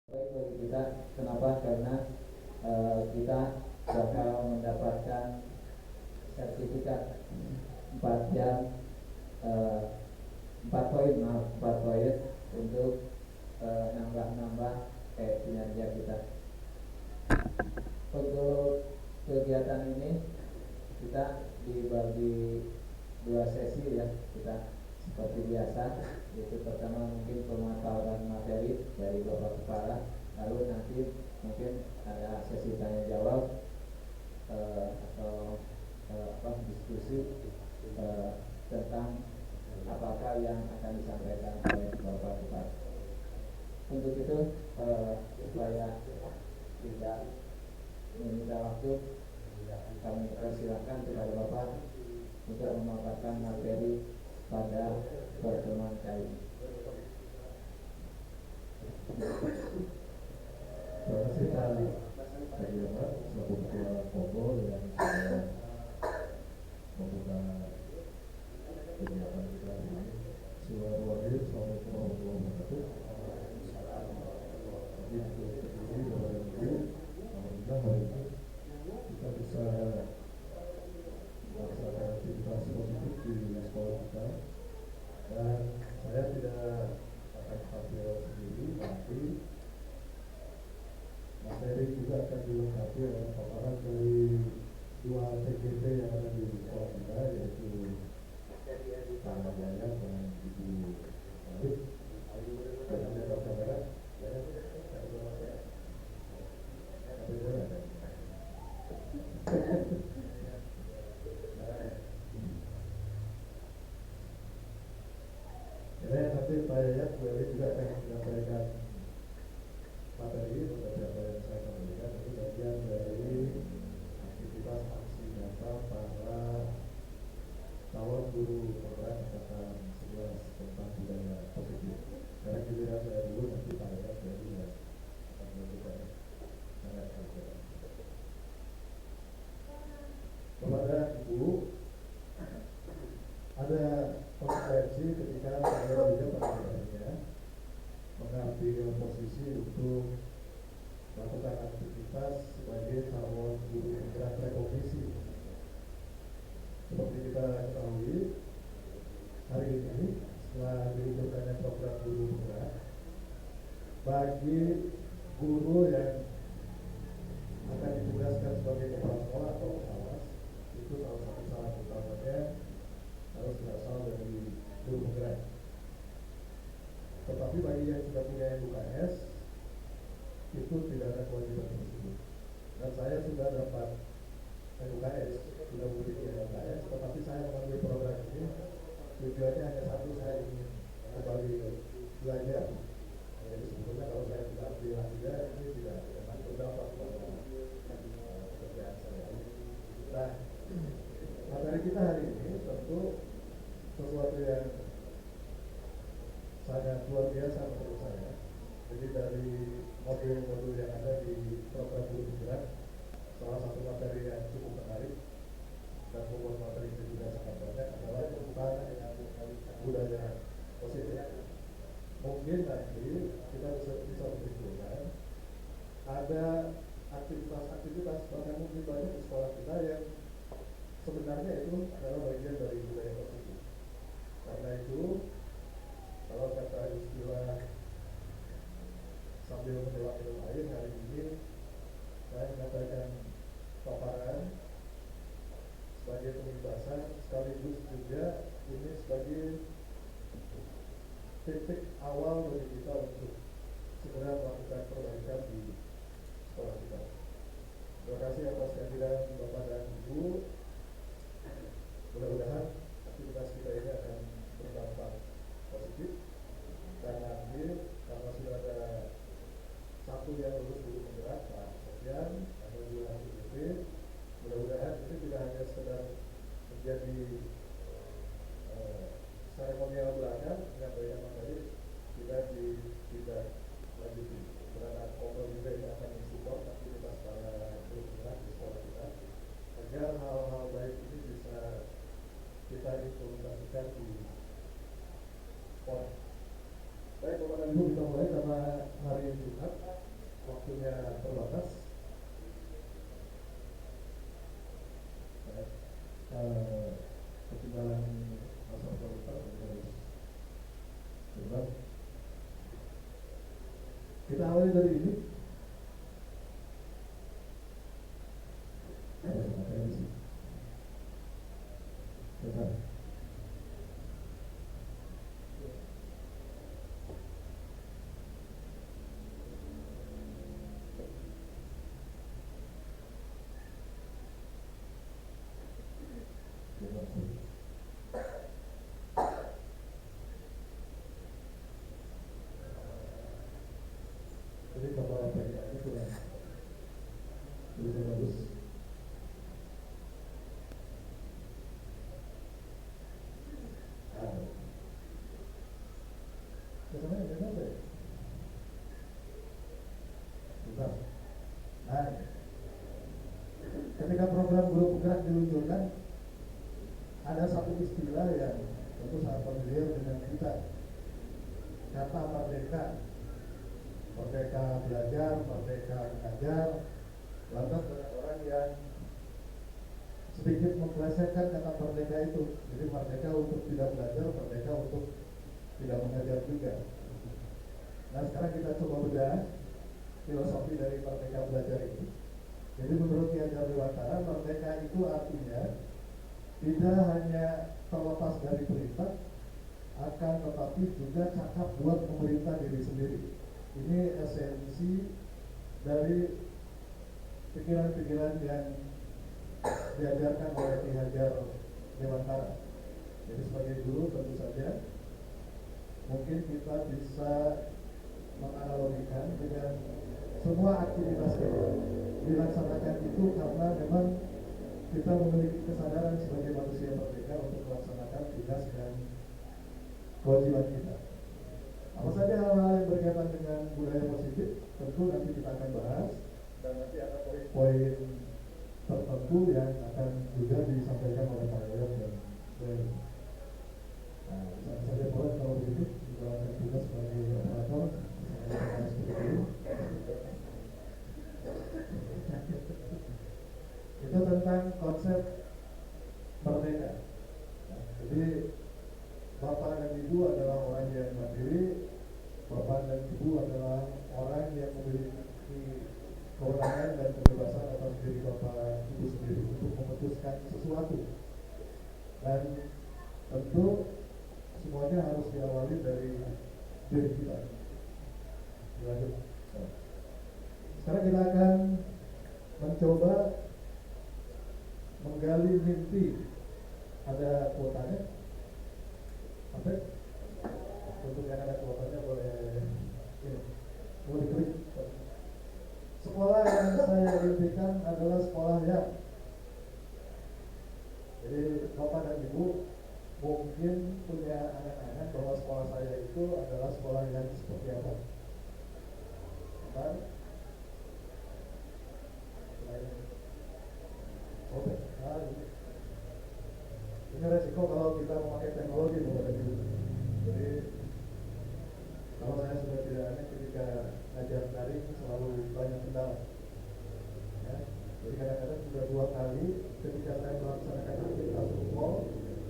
Baik bagi kita, kenapa? Karena kita bakal mendapatkan sertifikat 4 jam, 4 poin, 4 poin untuk nambah-nambah kinerja kita. Untuk kegiatan ini kita dibagi 2 sesi ya, kita seperti biasa. Itu pertama mungkin pemaparan materi dari Bapak Kepala, lalu nanti mungkin ada sesi tanya jawab atau diskusi tentang apakah yang akan disampaikan oleh Bapak Kepala. Untuk itu supaya tidak menyita waktu, kami persilakan kepada Bapak untuk memaparkan materi pada pertemuan kali ini. Terima kasih kali Bapak selaku Ketua Kobo yang sudah membuka kegiatan kita ini. Assalamualaikum warahmatullahi wabarakatuh. Jadi untuk ini Bapak Ibu, alhamdulillah hari ini kita bisa melaksanakan aktivitas positif di sekolah kita, dan saya tidak akan tampil sendiri, tapi materi juga akan dilengkapi oleh paparan dari 2 TGP yang ada di sekolah kita, yaitu Pak Jaya dan Ibu Arif. Dan ada Pak Kamera. Nanti Pak Yaya juga akan menyampaikan materi seperti apa yang saya sampaikan. Itu bagian dari aktivitas aksi nyata para calon guru penggerak angkatan 11 tentang budaya positif. Karena giliran saya dulu, nanti Pak Yaya jadi akan melakukan kepada Ibu. Ada konsekuensi ketika saya juga pada akhirnya mengambil posisi untuk melakukan aktivitas sebagai calon guru penggerak rekognisi. Seperti kita ketahui, hari ini setelah diluncurkannya program guru penggerak, bagi guru yang akan ditugaskan sebagai kepala sekolah atau pengawas, itu salah satu syarat utamanya harus berasal dari guru penggerak. Tetapi bagi yang sudah punya UKS, itu tidak ada kewajiban tersebut. Dan saya sudah dapat UKS, sudah memiliki UKS, tetapi saya mengambil program ini tujuannya hanya satu, saya ingin kembali belajar. Jadi sebetulnya kalau saya tidak ambil hasilnya, ini tidak akan berdampak pada pekerjaan saya. Nah, materi kita hari ini tentu sesuatu yang sangat luar biasa menurut saya. Jadi dari modul-modul yang ada di program guru penggerak, salah satu materi yang cukup menarik dan membuat materi itu juga sangat banyak adalah tentang budaya positif. Mungkin nanti kita bisa menunjukkan ada aktivitas-aktivitas, bahkan mungkin banyak di sekolah kita yang sebenarnya itu adalah bagian dari budaya positif. Karena itu, kalau kata istilah sambil minum air, hari ini saya menyampaikan paparan sebagai pembebasan, sekaligus juga ini sebagai titik awal bagi kita untuk segera melakukan perbaikan di sekolah kita. Terima kasih atas kehadiran Bapak dan Ibu. Mudah-mudahan aktivitas kita ini akan berdampak positif, dan nanti karena sudah ada satu yang lulus guru penggerak, Pak Sofian, ada 2 TGP. Mudah-mudahan ini tidak hanya sekedar menjadi seremonial belaka menyampaikan materi, kita tidak lanjuti. Karena Kobo juga ini akan mensupport aktivitas para guru penggerak di sekolah kita, agar hal-hal baik ini bisa kita implementasikan di sekolah. Baik, Bapak dan Ibu, kita mulai karena hari ini Jumat, waktunya terbatas. Ketinggalan masa prioritas harus berat. Kita awali dari ini. Jadi kalau PKI kurang lebih bagus. Kesannya ada apa ya? Bentar. Nah, ketika program Guru Penggerak diluncurkan, ada satu istilah yang tentu sangat familiar dengan kita. Kata merdeka. Merdeka belajar, merdeka mengajar. Lantas banyak orang yang sedikit memplesetkan kata merdeka itu. Jadi merdeka untuk tidak belajar, merdeka untuk tidak mengajar juga. Nah sekarang kita coba bedah filosofi dari merdeka belajar ini. Jadi menurut Ki Hajar Dewantara, merdeka itu artinya tidak hanya terlepas dari perintah, akan tetapi juga cakap buat memerintah diri sendiri. Ini esensi dari pikiran-pikiran yang diajarkan oleh Ki Hajar Dewantara. Jadi sebagai guru tentu saja mungkin kita bisa menganalogikan dengan semua aktivitas kita dilaksanakan itu karena memang kita memiliki kesadaran sebagai manusia merdeka untuk melaksanakan tugas dan kewajiban kita. Apa saja hal-hal yang berkaitan dengan budaya positif tentu nanti kita akan bahas, dan nanti ada poin-poin tertentu yang akan juga disampaikan oleh Pak Yoyo dan Ben. Nah, bisa saja boleh kalau begitu dijalankan tugas sebagai operator seperti itu. Itu tentang konsep merdeka. Nah, jadi Bapak dan Ibu adalah orang yang mandiri. Bapak dan Ibu adalah orang yang memiliki kewenangan dan kebebasan atas diri Bapak Ibu sendiri untuk memutuskan sesuatu. Dan tentu semuanya harus diawali dari diri kita. Lanjut. Sekarang kita akan mencoba menggali mimpi. Ada kuotanya? Apa? Untuk yang ada kuotanya boleh ini. Boleh diklik. Sekolah yang saya impikan adalah sekolah yang, jadi Bapak dan Ibu mungkin punya angan-angan bahwa sekolah saya itu adalah sekolah yang seperti apa. Kan? Oke, nah ini resiko kalau kita memakai teknologi Bapak dan Ibu. Jadi kalau saya sudah tidak aneh ketika ngajar daring selalu banyak kendala. Ya, jadi kadang-kadang sudah 2 kali ketika saya melaksanakan aktivitas rukol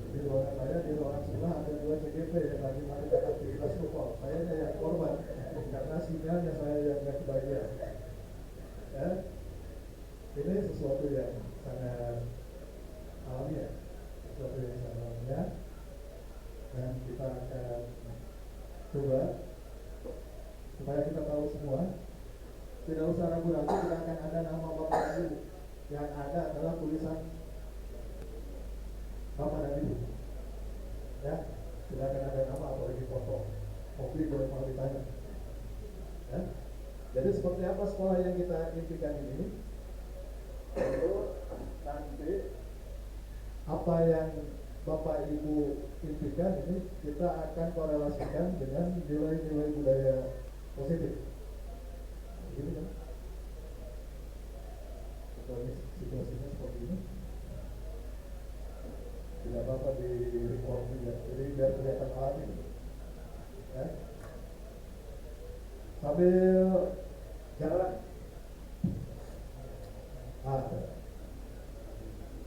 di ruangan saya, di ruangan sebelah ada 2 CGP yang lagi melakukan aktivitas rukol. Saya yang korban karena sinyalnya saya yang nggak kebagian. Ya, ini sesuatu yang sangat alamiah, sesuatu yang sangat alamiah, dan kita akan coba supaya kita tahu semua. Tidak usah ragu-ragu, tidak akan ada nama Bapak dan Ibu. Yang ada adalah tulisan Bapak dan Ibu. Ya, tidak akan ada nama apalagi foto. Kopi boleh mau ditanya. Ya. Jadi seperti apa sekolah yang kita impikan ini? Lalu nanti apa yang Bapak Ibu impikan ini kita akan korelasikan dengan nilai-nilai budaya positif. Begini kan? Situasinya seperti ini. Tidak apa-apa di record juga, jadi biar kelihatan alami. Ya. 1, sambil jalan. Ada.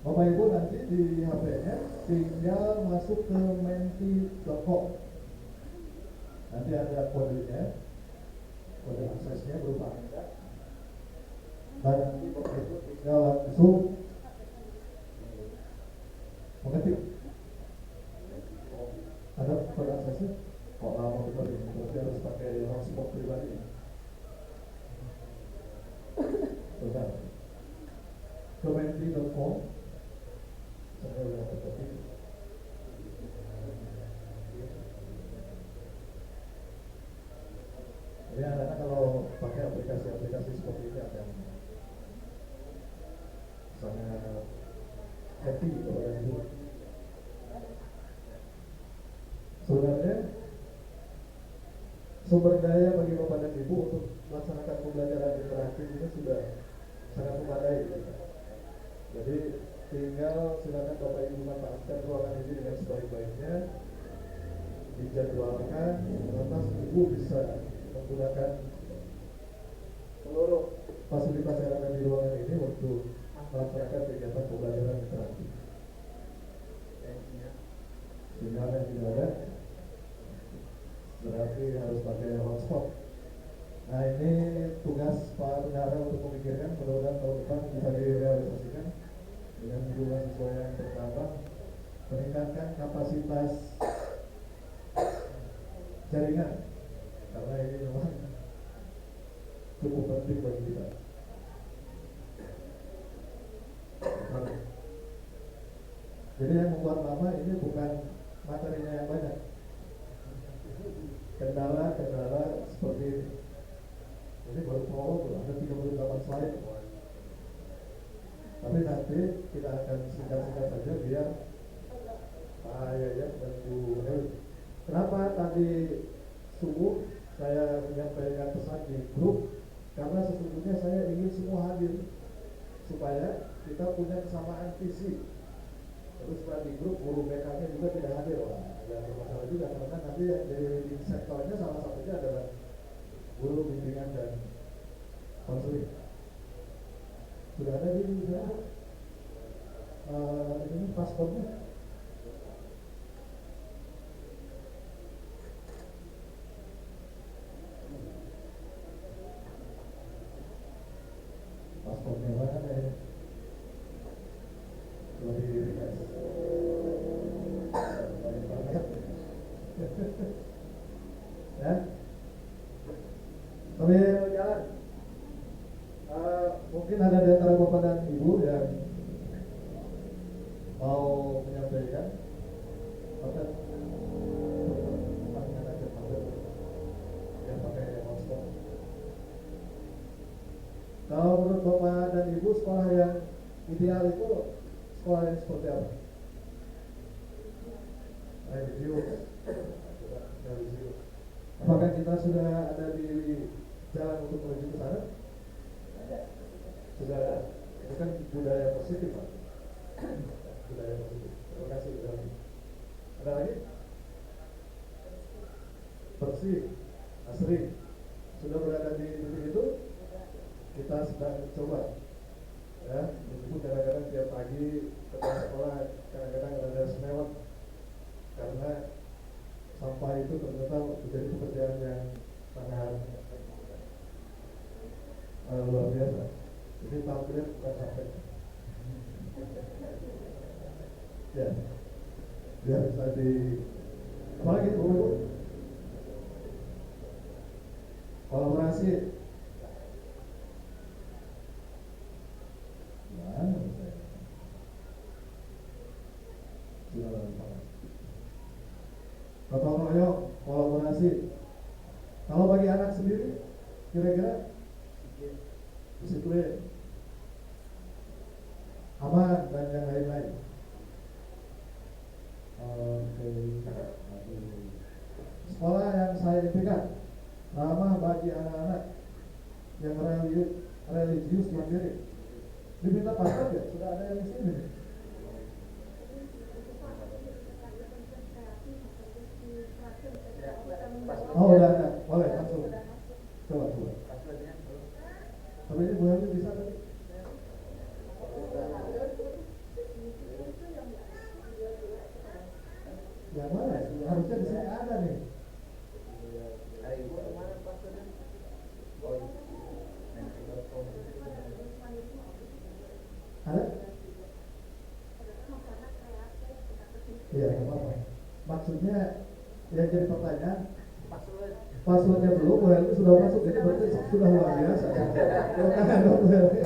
Bapak Ibu nanti di HP-nya tinggal masuk ke menti.com. Nanti ada kodenya, kode aksesnya berupa angka. Dan nanti Bapak Ibu tinggal langsung mengetik. Ada kode aksesnya? Kok lama betul ini? Berarti harus pakai hotspot pribadi. Sudah. Ke menti.com. Saya udah ketik. Jadi anak-anak kalau pakai aplikasi-aplikasi seperti ini akan sangat happy kepada ibu. Sebenarnya sumber daya bagi bapak dan ibu untuk melaksanakan pembelajaran interaktif ini sudah sangat memadai. Jadi tinggal silakan bapak ibu manfaatkan ruangan ini dengan sebaik-baiknya, dijadwalkan, lantas ibu bisa menggunakan seluruh fasilitas yang ada di ruangan ini untuk melaksanakan kegiatan pembelajaran interaktif. Sinyalnya tidak ada, berarti harus pakai hotspot. Nah, ini tugas Pak Bendara untuk memikirkan, mudah-mudahan tahun depan bisa direalisasikan dengan jumlah siswa yang bertambah, meningkatkan kapasitas jaringan, karena ini memang cukup penting bagi kita. Jadi yang membuat lama ini bukan materinya yang banyak, kendala seperti ini baru prolog, ada 38 slide. Tapi nanti kita akan singkat-singkat saja biar Pak Yayat dan Bu Hel. Kenapa tadi subuh saya menyampaikan pesan di grup? Karena sesungguhnya saya ingin semua hadir supaya kita punya kesamaan visi. Terus setelah di grup guru BK-nya juga tidak hadir, wah ada masalah juga, karena nanti yang di sektornya salah satunya adalah guru bimbingan dan konseling. Sudah ada di sana ini paspornya. Paspornya mana ya? Sudah dikasih. Ya, sambil jalan. Mungkin ada di antara bapak dan ibu yang mau menyampaikan, bahkan pandangan aja yang pakai hotspot. Kalau menurut bapak dan ibu, sekolah yang ideal itu sekolah yang seperti apa? Religius. Apakah kita sudah ada di jalan untuk menuju ke sana? Sudah ada. Itu kan budaya positif, Pak. Budaya positif. Terima kasih. Ada lagi? Bersih, asri. Sudah berada di titik itu? Kita sedang coba. Ya, meskipun kadang-kadang tiap pagi setelah sekolah kadang-kadang ada semewat karena sampah itu ternyata menjadi pekerjaan yang sangat luar biasa. Jadi tampilnya bukan sampai ya, biar bisa di apalagi Bu, kolaborasi. Gotong royong, kolaborasi. Kalau bagi anak sendiri, kira-kira disiplin, aman dan yang lain-lain. Sekolah yang saya impikan ramah bagi anak-anak yang religius mandiri. Diminta pastor ya, sudah ada yang di sini. Oh udah ada, boleh langsung. Coba. HP-nya Bu Helmi bisa tadi? Yang mana? Harusnya di sini ada nih. Ada? Iya, nggak apa-apa. Maksudnya yang jadi pertanyaan, passwordnya belum, Bu Helmi sudah masuk, jadi berarti sudah luar biasa. Bu Helmi.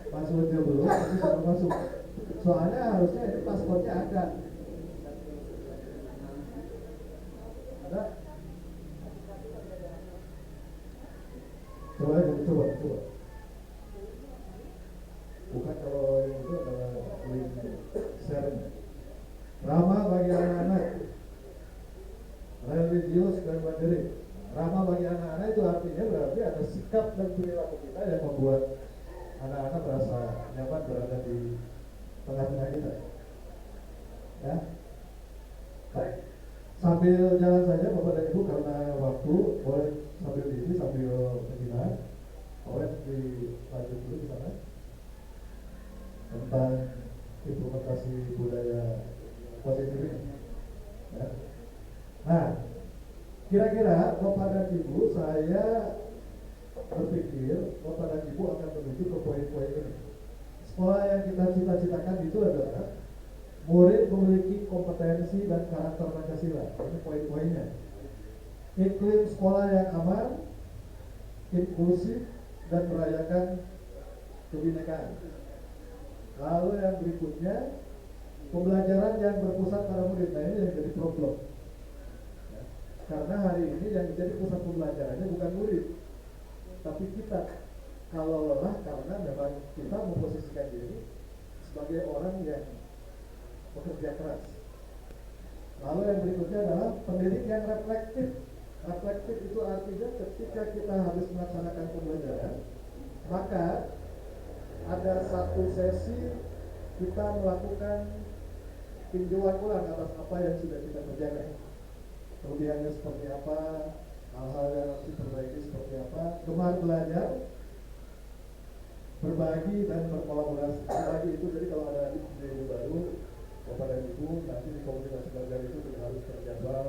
Passwordnya belum, tapi sudah masuk. Soalnya harusnya ini passwordnya ada. Ada? Coba. Bukan, kalau yang itu adalah link sharing. Ramah bagi anak-anak, religius dan mandiri. Ramah bagi anak-anak itu artinya berarti ada sikap dan perilaku kita yang membuat anak-anak merasa nyaman berada di tengah-tengah kita. Ya, baik. Sambil jalan saja Bapak dan Ibu, karena waktu boleh sambil ini sambil menyimak. Boleh dilanjut dulu di sana tentang implementasi budaya positif ini. Ya. Nah, kira-kira Bapak dan Ibu, saya berpikir Bapak dan Ibu akan menuju ke poin-poin ini. Sekolah yang kita cita-citakan itu adalah murid memiliki kompetensi dan karakter Pancasila. Ini poin-poinnya. Iklim sekolah yang aman, inklusif, dan merayakan kebinekaan. Lalu yang berikutnya, pembelajaran yang berpusat pada murid. Nah, ini yang jadi problem. Ya. Karena hari ini yang menjadi pusat pembelajarannya bukan murid, tapi kita. Kalau lelah karena memang kita memposisikan diri sebagai orang yang bekerja keras. Lalu yang berikutnya adalah pendidik yang reflektif. Reflektif itu artinya ketika kita habis melaksanakan pembelajaran, maka ada satu sesi kita melakukan tinjauan ulang atas apa yang sudah kita kerjakan. Kelebihannya seperti apa, hal-hal yang harus diperbaiki seperti apa. Gemar belajar, berbagi dan berkolaborasi. Berbagi itu jadi kalau ada ide baru, Bapak dan Ibu nanti di komunitas belajar itu tidak harus terjadwal.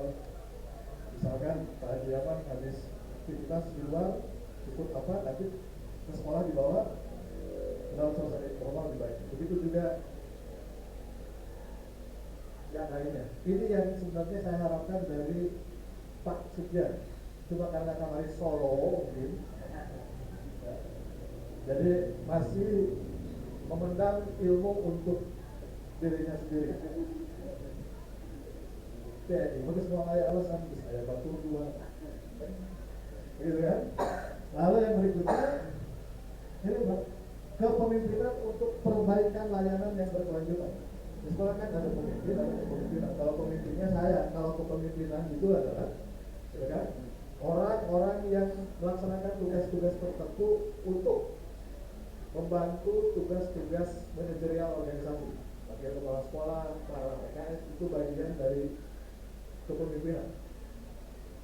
Misalkan Pak Haji Yaman habis aktivitas di luar, ikut apa, nanti ke sekolah dibawa, dalam selesai normal lebih baik. Begitu juga yang lainnya. Ini yang sebenarnya saya harapkan dari Pak Sugyan. Cuma karena kemarin Solo mungkin, ya, jadi masih memendam ilmu untuk dirinya sendiri. Jadi, bagus semua kayak alasan, saya batu dua, gitu kan? Lalu yang berikutnya, ini kepemimpinan untuk perbaikan layanan yang berkelanjutan. Di sekolah kan ada pemimpin, ada kepemimpinan. Kalau pemimpinnya saya, kalau kepemimpinan itu adalah, ya kan? Orang-orang yang melaksanakan tugas-tugas tertentu untuk membantu tugas-tugas manajerial organisasi. Bagian kepala sekolah, para PKS itu bagian dari kepemimpinan.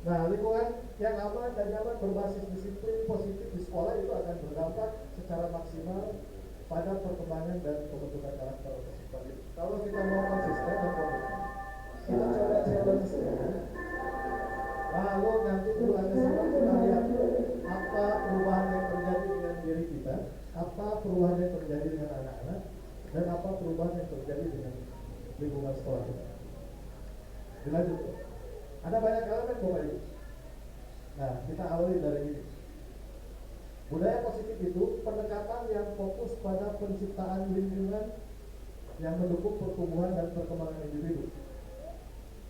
Nah, lingkungan yang aman dan nyaman berbasis disiplin positif di sekolah itu akan berdampak secara maksimal pada perkembangan dan pembentukan karakter peserta didik. Kalau kita mau konsisten dan komitmen, kita coba challenge dulu. Lalu nanti bulan Desember kita lihat apa perubahan yang terjadi dengan diri kita, apa perubahan yang terjadi dengan anak-anak, dan apa perubahan yang terjadi dengan lingkungan sekolah kita. Dilanjut. Ada banyak elemen Bapak Ibu. Nah, kita awali dari ini. Budaya positif itu pendekatan yang fokus pada penciptaan lingkungan yang mendukung pertumbuhan dan perkembangan individu.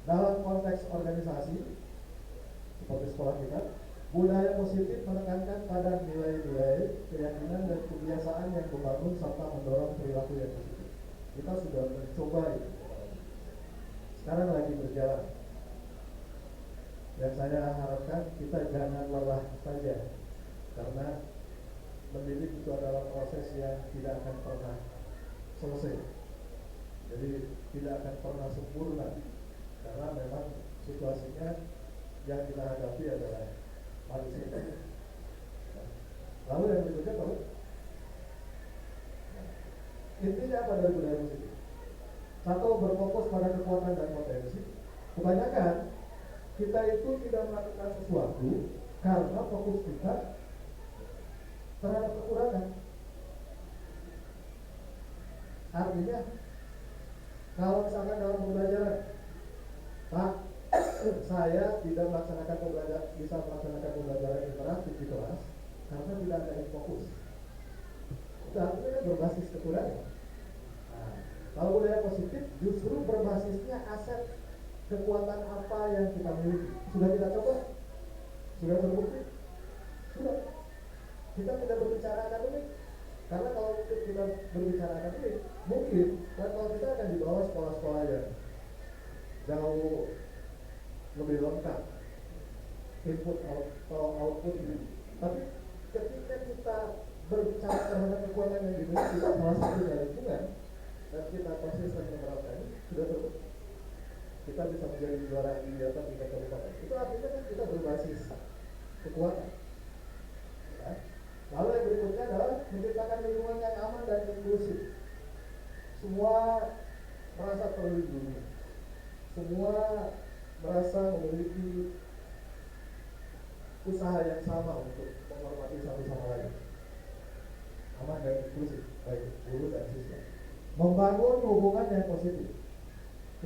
Dalam konteks organisasi seperti sekolah kita, budaya positif menekankan pada nilai-nilai, keyakinan dan kebiasaan yang membangun serta mendorong perilaku yang positif. Kita sudah mencoba itu. Sekarang lagi berjalan. Dan saya harapkan kita jangan lelah saja, karena mendidik itu adalah proses yang tidak akan pernah selesai. Jadi tidak akan pernah sempurna, karena memang situasinya yang kita hadapi adalah manusia. Lalu yang berikutnya tahu? Intinya apa dari budaya positif? Satu, berfokus pada kekuatan dan potensi. Kebanyakan kita itu tidak melakukan sesuatu karena fokus kita terhadap kekurangan. Artinya, kalau misalkan dalam pembelajaran, Pak, saya tidak bisa melaksanakan pembelajaran interaktif di kelas karena tidak ada yang fokus. Itu artinya kan berbasis kekurangan. Nah, kalau budaya positif justru berbasisnya aset kekuatan apa yang kita miliki. Sudah kita coba? Sudah terbukti? Sudah. Kita tidak berbicara akademik. Karena kalau kita berbicara akademik, mungkin kalau kita akan dibawa sekolah-sekolah yang jauh lebih lengkap input atau output ini. Tapi ketika kita berbicara terhadap kekuatan yang dimiliki salah satu dari lingkungan dan kita konsisten menerapkan ini, sudah terbukti kita bisa menjadi juara di atas tingkat kabupaten. Itu artinya kan kita berbasis kekuatan. Ya. Lalu yang berikutnya adalah menciptakan lingkungan yang aman dan inklusif. Semua merasa terlindungi. Semua merasa memiliki usaha yang sama untuk menghormati satu sama lain. Aman dan inklusif, baik guru dan siswa. Membangun hubungan yang positif.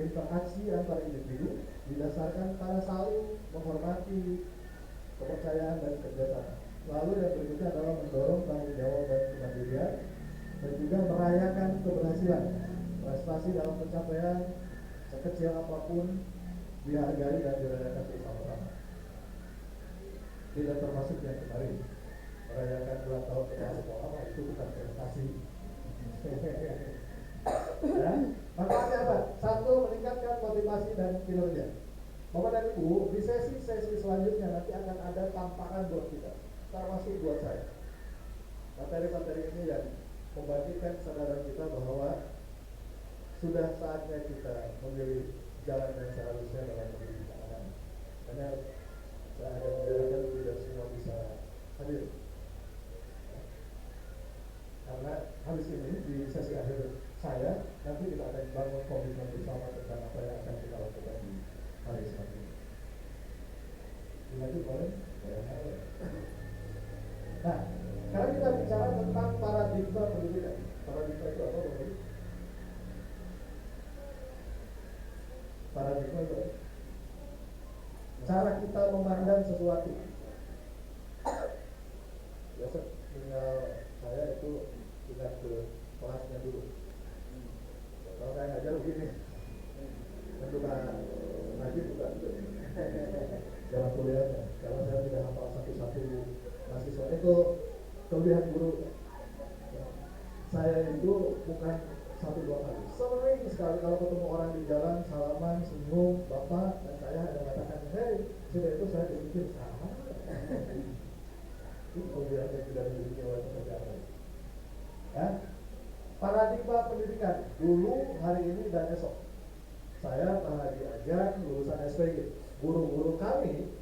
Interaksi antar individu didasarkan pada saling menghormati, kepercayaan dan kerjasama. Lalu yang berikutnya adalah mendorong tanggung jawab dan kemandirian dan juga merayakan keberhasilan. Prestasi dalam pencapaian sekecil apapun dihargai dan dirayakan bersama-sama. Tidak termasuk yang kemarin merayakan 2 tahun kepala sekolah, itu bukan prestasi. Ya, manfaatnya apa? Satu, meningkatkan motivasi dan kinerja. Bapak dan Ibu, di sesi-sesi selanjutnya nanti akan ada tamparan buat kita, termasuk buat saya. Materi-materi ini yang membangkitkan kesadaran kita bahwa sudah saatnya kita memilih jalan yang seharusnya dalam pendidikan. Karena saya akan menjelaskan tidak semua bisa hadir. Karena habis ini di sesi akhir saya nanti kita akan bangun komitmen bersama tentang apa yang akan kita lakukan di hari selanjutnya. Dilanjut boleh? Nah, sekarang kita bicara tentang paradigma pendidikan. Paradigma itu apa, Bapak? Paradigma itu cara kita memandang sesuatu. Biasa tinggal saya itu pindah ke kelasnya dulu. Kalau saya ngajar begini, bukan ngaji bukan dalam kuliahnya. Kalau saya tidak hafal satu-satu mahasiswa itu kelebihan guru. Saya itu bukan 1-2 kali, sering sekali kalau ketemu orang di jalan, salaman, senyum, bapak, dan saya ada mengatakan, hey, sudah itu saya berpikir sama. Itu kelebihan yang tidak dimiliki oleh pekerjaan. Ya, paradigma pendidikan dulu, hari ini, dan esok. Saya telah diajak lulusan SPG. Guru-guru kami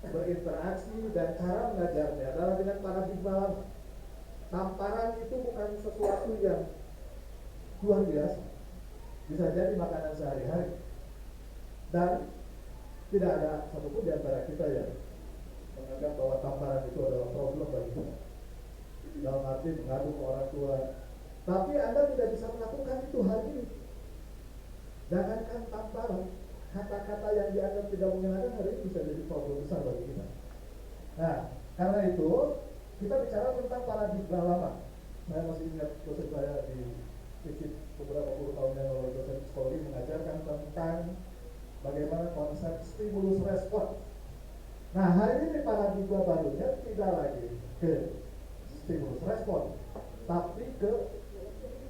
berinteraksi dan cara mengajarnya adalah dengan paradigma lama. Tamparan itu bukan sesuatu yang luar biasa. Bisa jadi makanan sehari-hari. Dan tidak ada satupun di antara kita yang menganggap bahwa tamparan itu adalah problem bagi kita. Dalam arti mengadu ke orang tua. Tapi Anda tidak bisa melakukan itu hari ini. Jangankan tamparan, kata-kata yang dianggap tidak menyenangkan hari ini bisa jadi problem besar bagi kita. Nah, karena itu kita bicara tentang paradigma lama. Saya masih ingat dosen saya di FISIP beberapa puluh tahun yang lalu, dosen psikologi mengajarkan tentang bagaimana konsep stimulus respon. Nah, hari ini paradigma barunya tidak lagi ke stimulus respon, tapi ke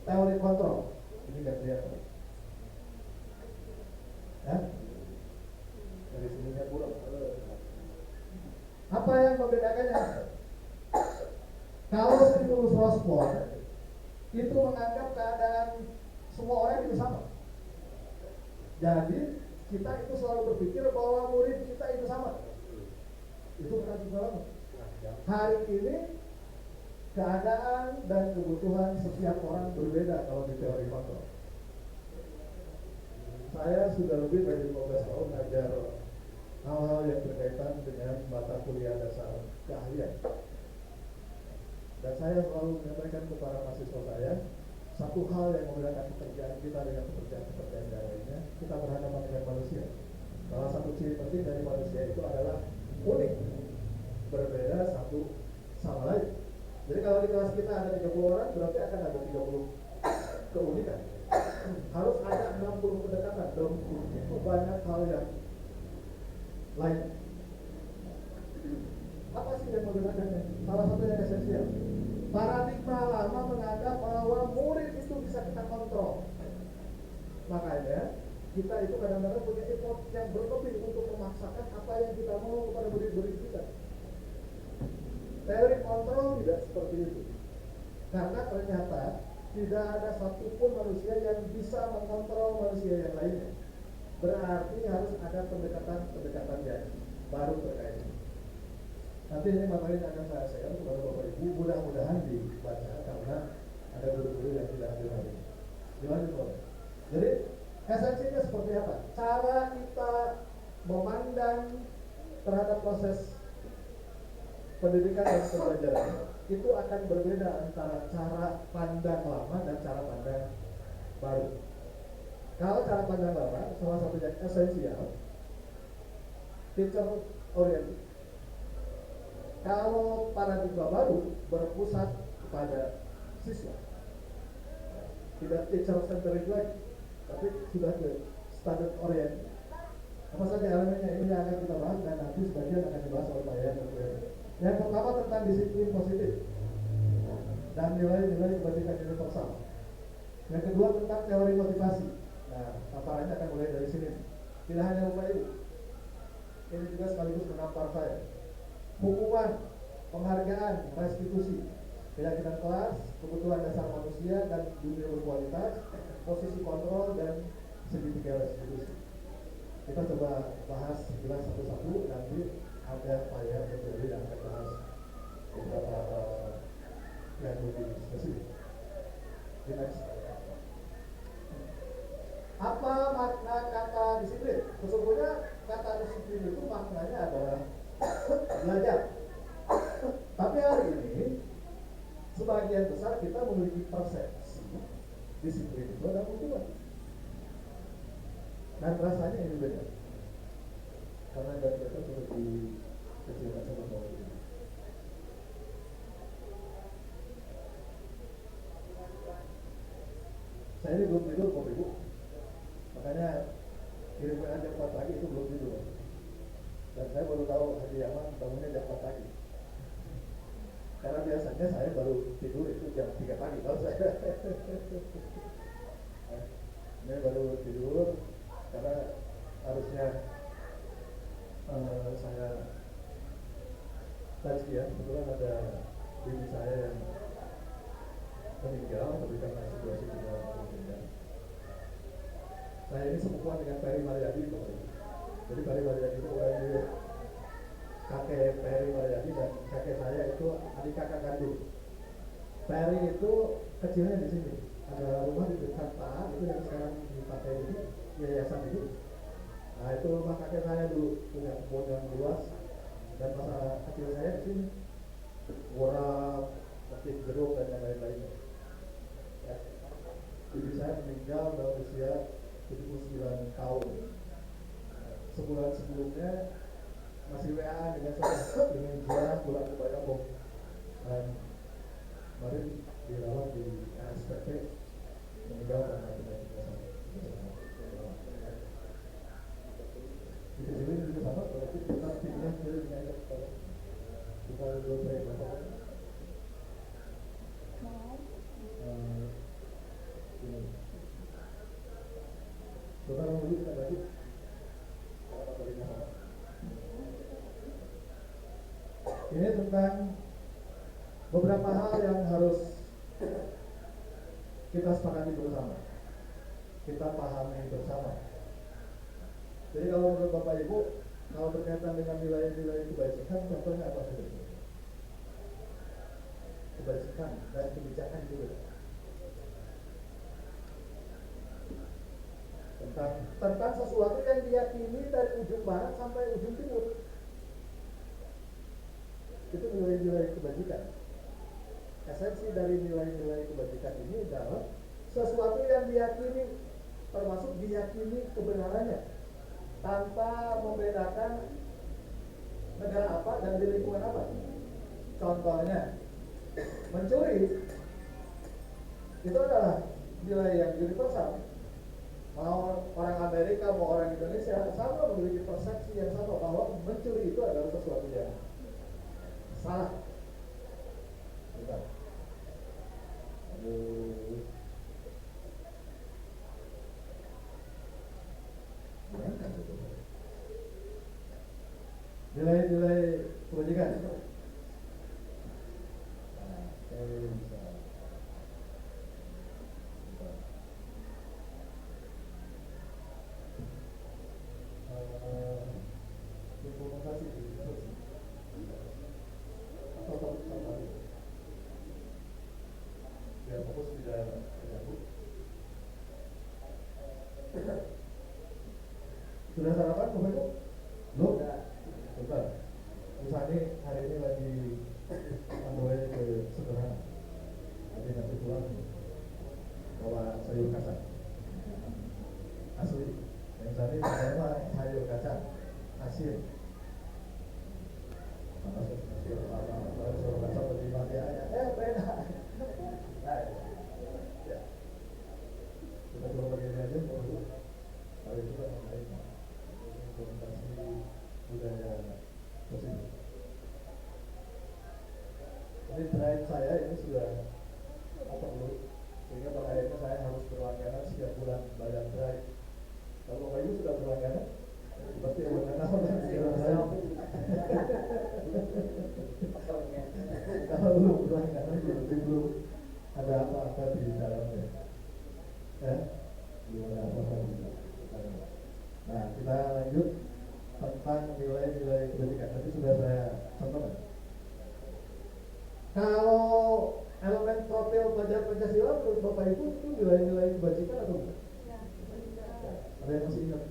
teori kontrol. Ini nggak kelihatan. Ya? Dari sininya kurang. Apa yang membedakannya? Kalau stimulus respon itu menganggap keadaan semua orang itu sama. Jadi Kita itu selalu berpikir bahwa murid kita itu sama. Itu paradigma lama. Hari ini keadaan dan kebutuhan setiap orang berbeda kalau di teori kontrol. Saya sudah lebih dari 15 tahun ngajar hal-hal yang berkaitan dengan mata kuliah dasar keahlian. Dan saya selalu menyampaikan kepada mahasiswa saya, satu hal yang membedakan pekerjaan kita dengan pekerjaan-pekerjaan yang lainnya, kita berhadapan dengan manusia. Salah satu ciri penting dari manusia itu adalah unik, berbeda satu sama lain. Jadi kalau di kelas kita ada 30 orang, berarti akan ada 30 keunikan. Harus ada 60 kedekatan, dan begitu banyak hal yang lain. Apa sih yang membedakannya? Salah satu yang esensial. Paradigma lama menganggap bahwa murid itu bisa kita kontrol. Makanya kita itu kadang-kadang punya effort yang berlebih untuk memaksakan apa yang kita mau kepada murid-murid kita. Teori kontrol tidak seperti itu. Karena ternyata tidak ada satupun manusia yang bisa mengontrol manusia yang lainnya. Berarti harus ada pendekatan-pendekatan yang baru terkait ini. Nanti ini materi akan saya share kepada Bapak Ibu, mudah-mudahan dibaca karena ada guru-guru yang tidak hadir hari ini. Gimana Bapak? Jadi esensinya seperti apa? Cara kita memandang terhadap proses pendidikan dan pembelajaran itu akan berbeda antara cara pandang lama dan cara pandang baru. Kalau cara pandang lama, salah satu yang esensial, teacher oriented. Kalau paradigma baru berpusat kepada siswa, tidak teacher centered lagi, tapi sudah ke standard oriented. Apa saja elemennya ini yang akan kita bahas dan nanti sebagian akan dibahas oleh Pak Yan. Yang pertama tentang disiplin positif dan nilai-nilai kebajikan universal. Yang kedua tentang teori motivasi. Nah, paparannya akan mulai dari sini. Tidak hanya Bapak Ibu, ini juga sekaligus menampar saya. Hukuman, penghargaan, restitusi, keyakinan kelas, kebutuhan dasar manusia dan dunia berkualitas, posisi kontrol dan segitiga restitusi. Kita coba bahas jelas satu-satu, nanti ada Pak Jokowi yang akan bahas beberapa yang lebih spesifik. Next. Apa makna kata disiplin? Sesungguhnya kata disiplin itu maknanya adalah belajar. Tapi hari ini sebagian besar kita memiliki persepsi disiplin itu adalah hukuman. Dan rasanya ini beda. Karena dari kita sudah dikecilkan sama bawah ini. Saya ini belum tidur Bapak Ibu. Makanya kirim WA jam 4 pagi itu belum tidur. Dan saya baru tahu Haji Yaman bangunnya jam 4 pagi. Karena biasanya saya baru tidur itu jam 3 pagi kalau saya. Ini baru tidur karena harusnya saya tajkiah. Kebetulan ada bibi saya yang meninggal tapi karena situasi tidak memungkinkan. Saya ini sepupuan dengan Peri Mariadi. Jadi Peri Mariadi itu bukan dia kakek Peri Mariadi dan kakek saya itu adik kakak kandung. Peri itu kecilnya di sini. Ada rumah di dekat Taha itu yang sekarang dipakai itu yayasan itu. Nah itu rumah kakek saya dulu, punya kebun yang luas dan masa kecil saya di sini. Warap, petik jeruk dan yang lain-lainnya. Ya. Ibu saya meninggal dalam usia 79 tahun. Sebulan sebelumnya masih WA dengan saya dengan jiwa pulang ke Bayangkok dan kemarin dirawat di RSPP meninggal karena penyakit dasar. Di sini juga sama, berarti kita pindah dari penyakit pada kita dua break berapa? Saudara dulu kita lanjut. Ini tentang beberapa hal yang harus kita sepakati bersama, kita pahami bersama. Jadi kalau menurut Bapak Ibu, kalau berkaitan dengan nilai-nilai kebajikan, contohnya apa saja? Kebajikan dan kebijakan juga. Tentang sesuatu yang diyakini dari ujung barat sampai ujung timur. Itu nilai-nilai kebajikan. Esensi dari nilai-nilai kebajikan ini adalah sesuatu yang diyakini, termasuk diyakini kebenarannya, tanpa membedakan negara apa dan di lingkungan apa. Contohnya, mencuri itu adalah nilai yang universal. Mau orang Amerika, mau orang Indonesia, sama memiliki persepsi yang sama bahwa mencuri itu adalah sesuatu yang salah. Bentar. Aduh. Nilai-nilai kebajikan. Bisa. Implementasi atau topik sama biar fokus tidak terganggu. Sudah sarapan Bapak Ibu? Belum? Bentar. Misalnya hari ini lagi ambil ke sederhana. Nanti pulang bawa sayur kacang asli. Yang tadi pertama sayur kacang asin. Sayur kacang lebih mati aja. Beda. Ya. Kita coba begini aja. Hari itu kan mengenai implementasi budaya positif. Ini drive saya ini sudah apa dulu, sehingga pada akhirnya saya harus berlangganan setiap bulan bayar drive. Kalau Bapak Ibu sudah berlangganan, seperti yang berlangganan orang pikiran saya. Kalau belum berlangganan berarti belum ada apa-apa di dalamnya. Ya, belum ada apa-apa di dalamnya. Nah, kita lanjut tentang nilai-nilai kebajikan. Tadi sudah saya contohkan. Kalau elemen profil pelajar Pancasila menurut Bapak Ibu itu nilai-nilai kebajikan atau bukan? Ya, ada yang masih ingat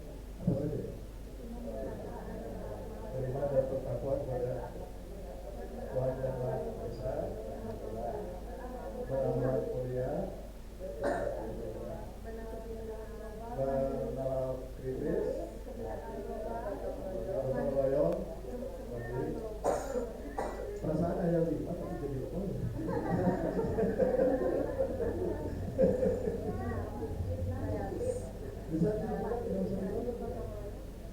apa saja? Terima dan bertakwa kepada Tuhan yang Maha Esa, beramal mulia, menolak kritis, gotong royong, perasaan ada 5 tapi jadi lupa. Bisa dibuka tidak usah dibuka.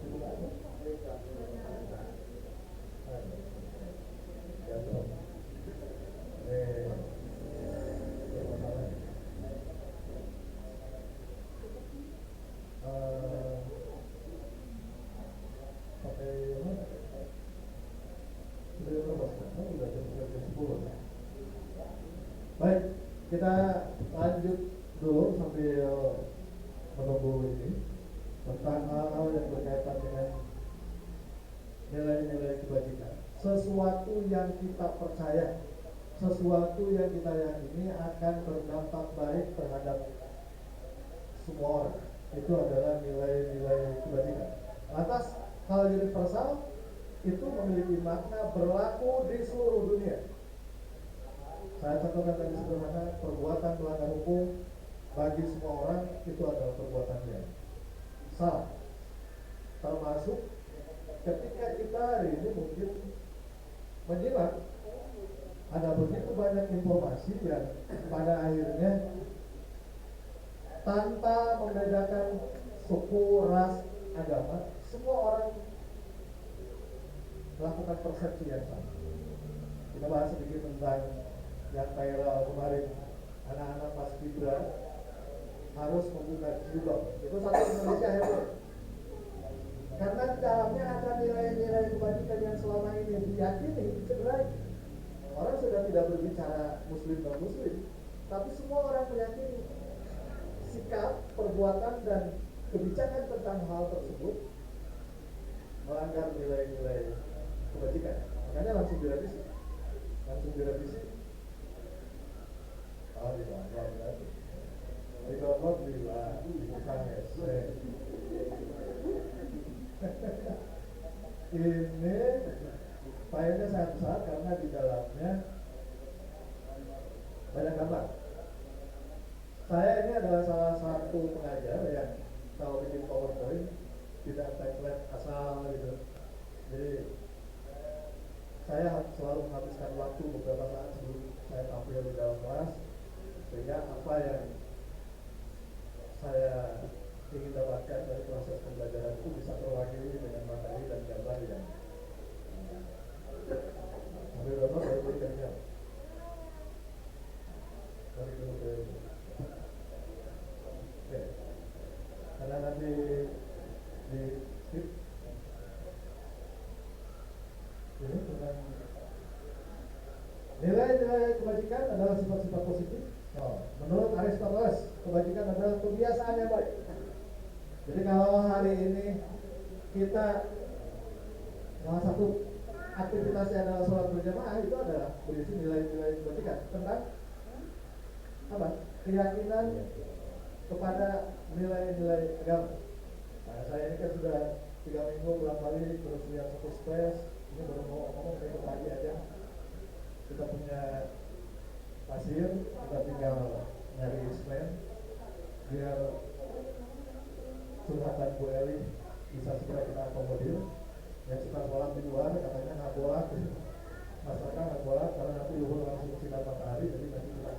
Dibuka aja. Jatuh. Masalah. Pakai mana? Sudah berapa sekarang? Sudah jam 10. Baik, kita lanjut dulu sambil menunggu ini tentang hal-hal yang berkaitan dengan nilai-nilai kebajikan. Sesuatu yang kita percaya, sesuatu yang kita yakini akan berdampak baik terhadap semua orang. Itu adalah nilai-nilai kebajikan. Lantas hal universal itu memiliki makna berlaku di seluruh dunia. Saya contohkan tadi sederhana, perbuatan melanggar hukum bagi semua orang itu adalah perbuatan yang salah. Termasuk ketika kita hari ini mungkin menyimak ada begitu banyak informasi yang pada akhirnya tanpa membedakan suku, ras, agama, semua orang melakukan persepsi yang sama. Kita bahas sedikit tentang yang viral kemarin, anak-anak paskibra harus membuka jilbab. Itu satu Indonesia heboh. Karena di dalamnya ada nilai-nilai kebajikan yang selama ini diyakini cederai. Orang sudah tidak berbicara muslim dan muslim, tapi semua orang meyakini sikap, perbuatan dan kebijakan tentang hal tersebut melanggar nilai-nilai kebajikan. Makanya langsung direvisi. Di download berarti. Di download bukan esai. Ini filenya sangat besar karena di dalamnya banyak gambar. Saya ini adalah salah satu pengajar yang kalau bikin PowerPoint tidak template asal gitu. Jadi saya selalu menghabiskan waktu beberapa saat sebelum saya tampil di dalam kelas, sehingga apa yang saya ingin dapatkan dari proses pembelajaran itu bisa terwakili dengan materi dan gambar yang sambil download baru berikannya dari dulu ke oke, karena nanti di skip ini tentang nilai-nilai kebajikan adalah sifat-sifat positif. Menurut Aristoteles, kebajikan adalah kebiasaan yang baik. Jadi kalau hari ini kita salah satu aktivitasnya adalah sholat berjamaah, itu adalah berisi nilai-nilai kebajikan tentang apa? Keyakinan kepada nilai-nilai agama. Nah, saya ini kan sudah 3 minggu pulang balik terus lihat satu space. Ini baru mau ngomong kayak pagi aja. Kita punya pasir, kita tinggal nyari semen biar curhatan Bu Eli bisa segera kita akomodir. Yang suka sholat di luar katanya nggak boleh, masyarakat nggak boleh karena nanti luhur langsung sinar matahari, jadi nanti kita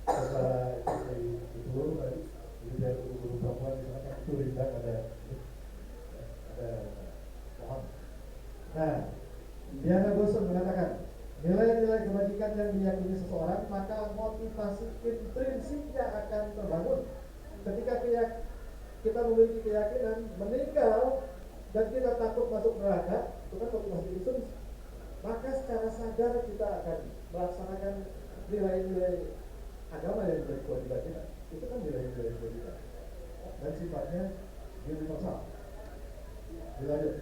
coba di luhur tadi. Jadi biar guru-guru perempuan di sana kan itu rindang ada pohon. Nah, Diana Gosson mengatakan nilai-nilai kebajikan yang diyakini seseorang, maka motivasi intrinsiknya akan terbangun. Ketika kita memiliki keyakinan meninggal dan kita takut masuk neraka, itu kan motivasi intrinsi. Maka secara sadar kita akan melaksanakan nilai-nilai agama yang menjadi kewajiban kita. Itu kan nilai-nilai kewajiban dan sifatnya universal. Dilanjut.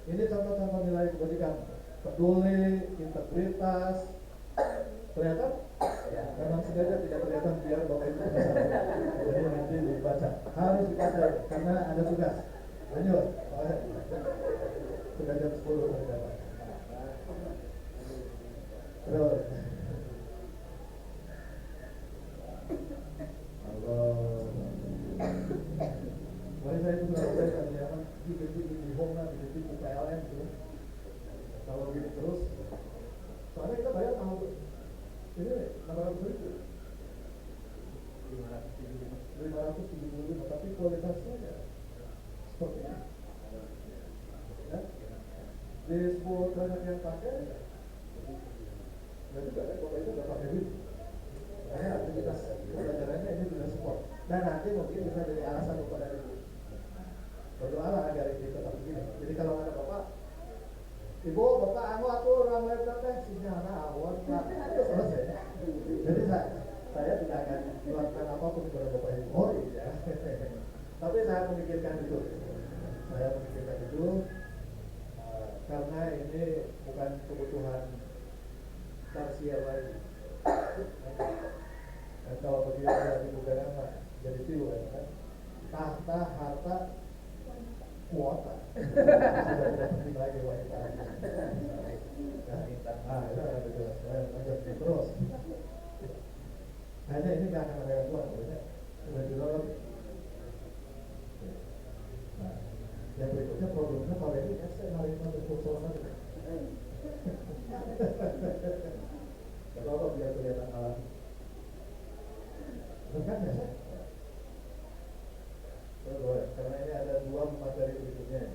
Ini contoh-contoh nilai kebajikan: peduli, integritas. Kelihatan? Ya, memang sengaja tidak kelihatan biar Bapak Ibu bisa. Jadi nanti dibaca. Harus dibaca karena ada tugas. Lanjut. Sudah jam 10 dari dapat. Terus. Mari saya itu belajar karyawan di home di PLN gitu. Kalau gini terus, soalnya kita bayar tahun ini 600.000, 575, tapi kualitasnya ya seperti ini. Ya, disebut banyak yang pakai, ya juga kan Bapak itu udah pakai duit. Makanya aktivitas pembelajarannya ini tidak support. Dan nanti mungkin bisa jadi alasan kepada ibu. Berdoalah agar ini tetap begini. Jadi kalau ada bapak, ibu, bapak anu atuh orang laptop teh sinyalna awon Pak. Itu selesai. Jadi saya tidak akan melakukan apapun kepada bapak ibu. Oh iya. Tapi saya memikirkan itu. Karena ini bukan kebutuhan parsial lagi. Dan kalau begitu ada di bukan jadi tilu kan. Tahta, harta, kuota. Sudah tidak penting lagi wanita. Itu ada jelas. Lanjut terus. Hanya ini nggak akan ada yang kuat, sudah dilakukan. Nah, yang berikutnya problemnya kalau ini saya hari ini ada persoalan. Kalau biar kelihatan alat. Bukan ya saya. Karena ini ada 2 materi berikutnya.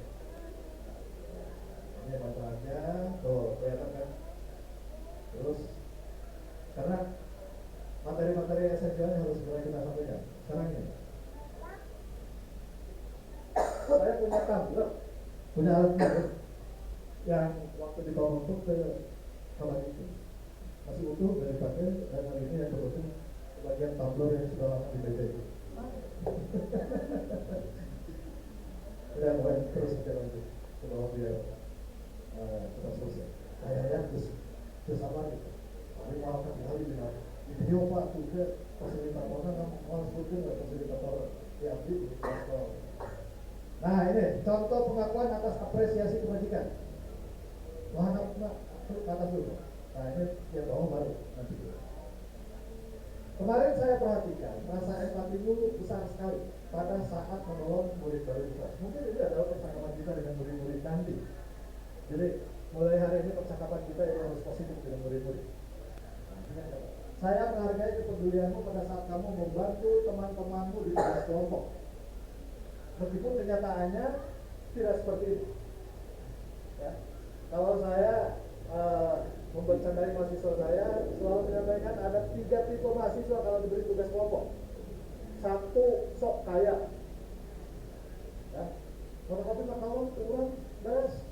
Ini manfaatnya, tuh kelihatan kan? Terus, karena materi-materi esensialnya harus segera kita sampaikan. Sekarang ini, saya punya tablet, punya alat tablet yang waktu dibawa untuk ke kamar itu masih utuh dari dipakai, dan hari ini yang berutuh bagian tablet yang sudah lama di BT. Udah mulai terus kita lanjut ke bawah biar kita selesai. Kayaknya terus apa gitu. Tapi mau kali bilang video pak juga fasilitator kan mau sebutkan nggak fasilitator diambil di sekolah. Nah ini contoh pengakuan atas apresiasi kebajikan. Wah anak atas dulu. Nah ini yang bawah baru nanti. Kemarin saya perhatikan rasa empatimu besar sekali pada saat menolong murid baru di kelas. Mungkin ini adalah percakapan kita dengan murid-murid nanti. Jadi mulai hari ini percakapan kita yang harus positif dengan murid-murid. Saya menghargai kepedulianmu pada saat kamu membantu teman-temanmu di kelas kelompok. Meskipun kenyataannya tidak seperti itu. Ya. Kalau saya membercandai mahasiswa saya selalu menyampaikan ada 3 tipe mahasiswa kalau diberi tugas kelompok. 1 sok kaya, ya, fotokopi makalah kurang beres,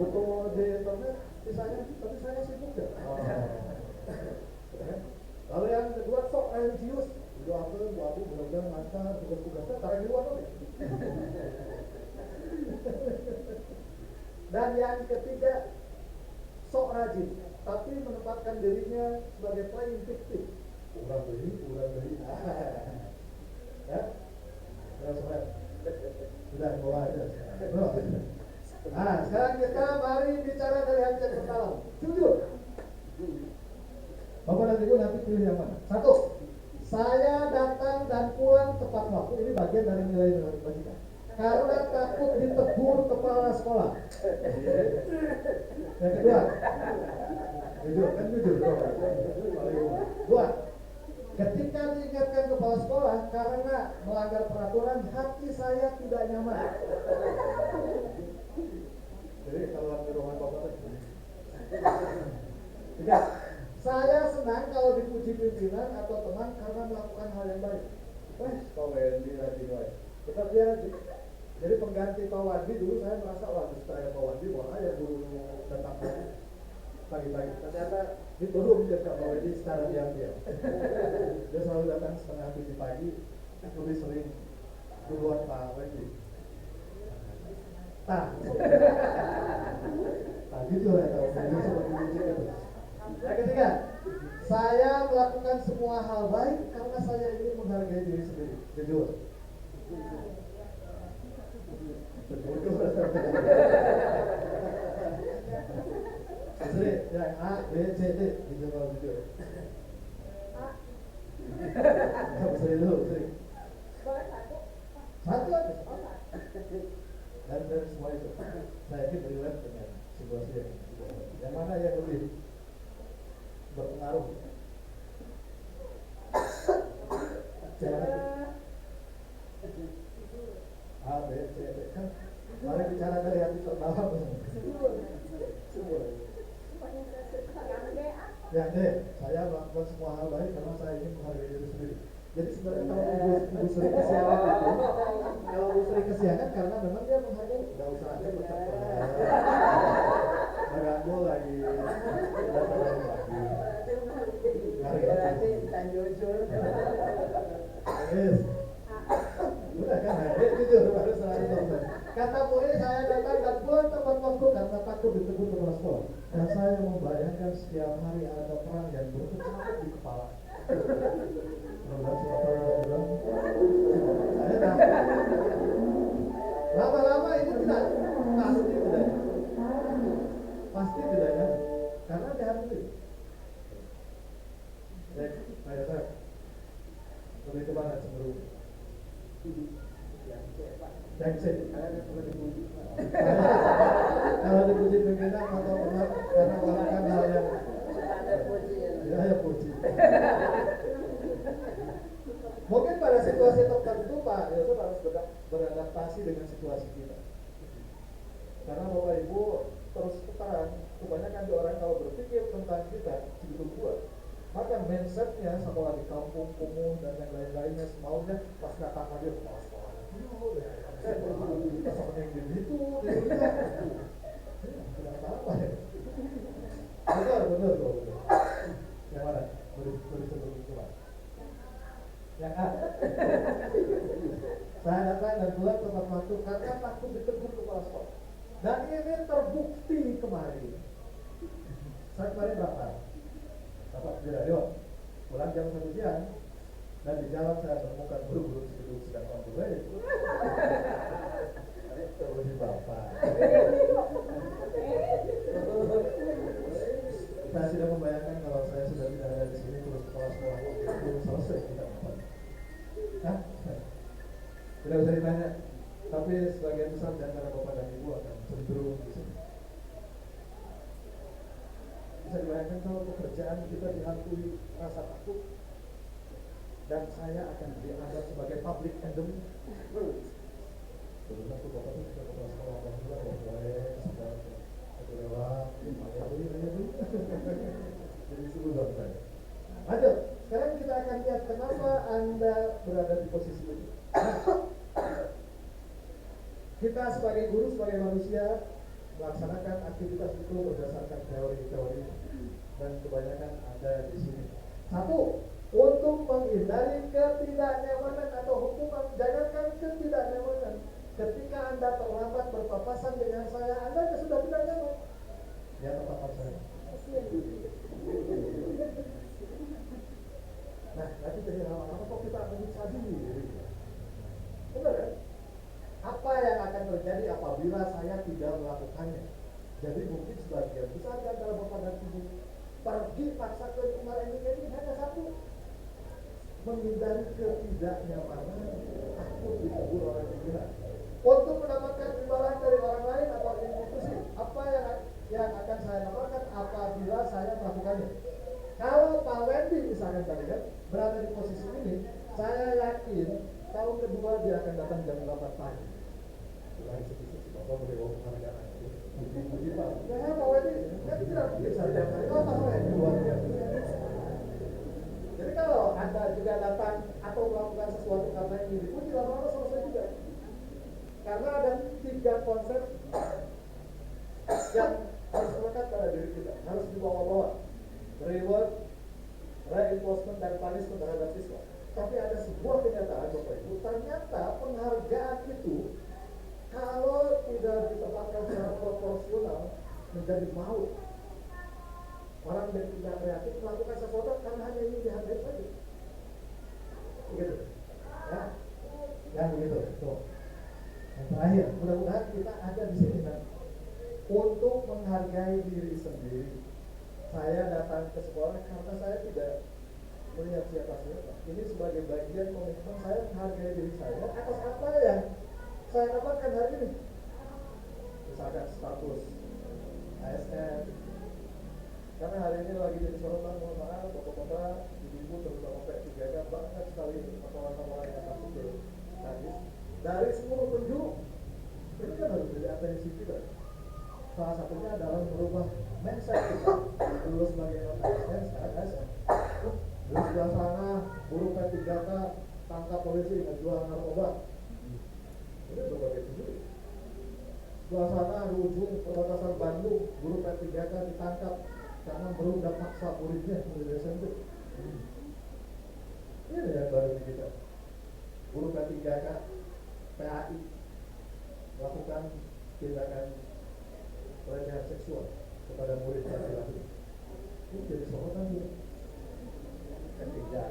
butuh di internet, sisanya tapi saya sibuk ya. Lalu yang kedua sok religius, doakan buat aku mudah-mudahan lancar tugas-tugasnya tarik di luar nih. Dan yang ketiga sok rajin, tapi menempatkan dirinya sebagai playing victim. Kurang beli. Ya, sudah bawa aja. Nah, sekarang kita mari bicara dari hati yang terdalam. Jujur. Bapak dan Ibu nanti pilih yang mana? 1. Saya datang dan pulang tepat waktu. Ini bagian dari nilai kebajikan. Karena takut ditegur kepala sekolah. Yang kedua, jujur. 2. Ketika diingatkan kepala sekolah karena melanggar peraturan, hati saya tidak nyaman. Jadi kalau di rumah bapak itu. 3. Saya senang kalau dipuji pimpinan atau teman karena melakukan hal yang baik. Pak Wendy lagi baik. Kita lihat. Jadi pengganti Pak Wandi dulu saya merasa saya Pak Wandi mau aja guru datang pagi-pagi. Ternyata belum dia Pak Wandi secara diam-diam. Dia selalu datang setengah 7 pagi, lebih sering duluan Pak Wandi. Jujur ya kalau jujur seperti itu. Yang ketiga, saya melakukan semua hal baik karena saya ingin menghargai diri sendiri. Jujur. Sering yang A, B, C, D gitu kalau jujur. Sering dulu, sering. Satu aja. Dan semua itu saya yakin relate dengan situasi yang mana yang lebih berpengaruh. A, B, C, D kan mari bicara dari hati terdalam. Yang D, saya melakukan semua hal baik karena saya ingin menghargai diri sendiri. Jadi sebenarnya kalau ibu sering kesiangan itu, kalau ibu sering kesiangan karena memang dia menghargai, nggak usah aja mengganggu lagi. Yes. Udah kan, jujur harus selalu. Kata murid saya datang dan pulang tepat waktu karena takut ditegur kepala sekolah. Dan saya membayangkan setiap hari ada perang yang berkecamuk di kepala. Lama-lama ini tidak pasti tidak ya, karena dihantui. Ayo saya lebih ke mana cenderung? Yang C. Kalau dipuji pimpinan atau benar karena melakukan hal yang ya puji. Mungkin pada situasi tertentu Pak Yusuf harus beradaptasi dengan situasi kita. Karena Bapak Ibu terus terang, kebanyakan orang kalau berpikir tentang kita sebelum buat, maka mindsetnya sekolah di kampung kumuh dan yang lain-lainnya semaunya pas datang lagi sekolah. Kita sama yang gitu, tidak apa-apa ya. Benar. Yang mana? Beri sebelum itu Pak. Yang A. Saya datang dan pulang tepat waktu karena Dan ini terbukti kemarin. Saya kemarin dapat di radio, pulang jam 1 siang, dan di jalan saya menemukan guru-guru Cibidung sedang on the way. Terus Bapak. Saya sudah membayangkan kalau saya sudah tidak ada di sini terus kepala sekolah itu selesai kita dapat. Hah? Tidak usah ditanya. Tapi sebagian besar di antara Bapak dan Ibu akan cenderung di sini. Bisa dibayangkan kalau pekerjaan kita dihantui rasa takut dan saya akan dianggap sebagai public enemy. Dulu aku Bapak itu sudah kepala sekolah alhamdulillah sudah satu lewat jadi sudah saya. Lanjut, sekarang kita akan lihat kenapa Anda berada di posisi ini. Kita sebagai guru, sebagai manusia melaksanakan aktivitas itu berdasarkan teori-teori dan kebanyakan ada di sini. Satu, untuk menghindari ketidaknyamanan atau hukuman. Jangankan ketidaknyamanan, ketika Anda terlambat berpapasan dengan saya, Anda sudah tidak nyaman. Ya, tetap saya. Nah, nanti jadi lama-lama kok kita menyiksa diri. Benar kan? Apa yang akan terjadi apabila saya tidak melakukannya? Jadi mungkin sebagian besar di antara Bapak dan Ibu pergi paksa ke kemarin ini hanya satu, menghindari ketidaknyamanan, takut ditegur orang pikiran, untuk mendapatkan imbalan dari orang lain atau institusi. Apa yang akan saya dapatkan apabila saya melakukannya? Kalau Pak Wendy misalnya tadi kan berada di posisi ini, saya yakin tahun kedua dia akan datang jam 8 pagi. Lagi sedikit si Bapak boleh bawa penghargaan itu. Puji Pak. Ya Pak Wendy, kan tidak mungkin saya datang. Kalau Pak Wendy luar biasa. Jadi kalau Anda juga datang atau melakukan sesuatu karena ini dipuji, lama-lama selesai juga. Karena ada 3 konsep yang harus melekat pada diri kita, harus dibawa-bawa. Reward, reinforcement, dan punishment terhadap siswa. Tapi ada sebuah kenyataan Bapak Ibu, ternyata penghargaan itu kalau tidak ditempatkan secara proporsional menjadi maut. Orang yang tidak kreatif melakukan sesuatu karena hanya ingin dihargai saja. Begitu. Ya. Yang begitu. Tuh. Yang terakhir, mudah-mudahan kita ada di sini kan untuk menghargai diri sendiri. Saya datang ke sekolah karena saya tidak melihat siapa-siapa. Ini sebagai bagian komitmen saya menghargai diri saya atas apa yang saya dapatkan hari ini. Misalkan status ASN. Karena hari ini lagi jadi sorotan, mohon maaf, bapak-bapak, ibu-ibu, terutama P3K banyak sekali laporan-laporan yang masuk ke Kadis. Dari seluruh penjuru, ini kan harus jadi atensi kita. Salah satunya adalah merubah mindset kita. Dulu sebagai non-ASN, sekarang ASN. Di sebelah sana, buruh P3K tangkap polisi ngejual narkoba. Ini berbagai penjuru. Sebelah sana, di ujung perbatasan Bandung, buruh P3K ditangkap karena berudah paksa muridnya menjadi SMP. Ini yang baru di kita. Buruh P3K, PAI melakukan tindakan pelecehan seksual kepada murid laki-laki. Ini jadi sorotan juga. Ketiga,